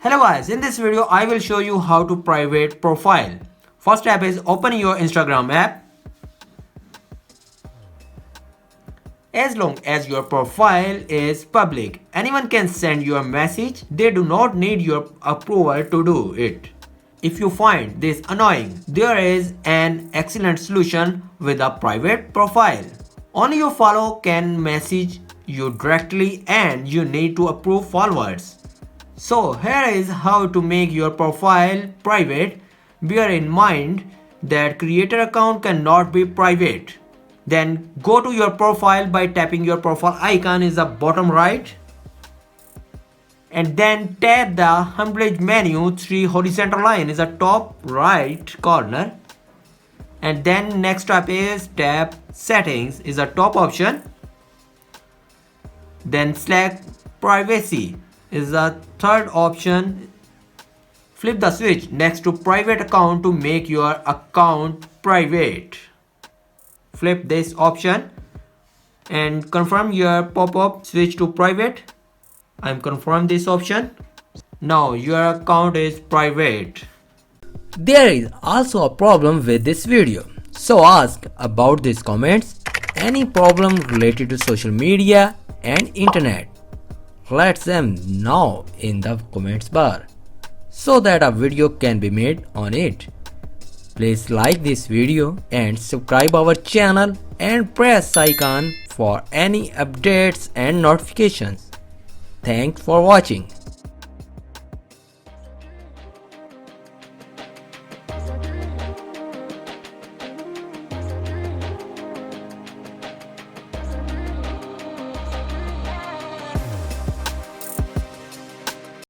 Hello guys, in this video I will show you how to private profile. First step is open your Instagram app. As long as your profile is public, anyone can send you a message. They do not need your approval to do it. If you find this annoying, there is an excellent solution with a private profile. Only your follower can message you directly and you need to approve followers. So here is how to make your profile private. Bear in mind that creator account cannot be private. Then go to your profile by tapping your profile icon is the bottom right. And then tap the homepage menu, 3 horizontal line is the top right corner. And then next step is tap settings is the top option. Then select privacy is the third option. Flip the switch next to private account to make your account private. Flip this option and confirm your pop-up, switch to private. I'm confirm this option. Now your account is private. There is also a problem with this video, so ask about these comments. Any problem related to social media and internet, let them know in the comments bar so that a video can be made on it. Please like this video and subscribe our channel and press icon for any updates and notifications. Thanks for watching.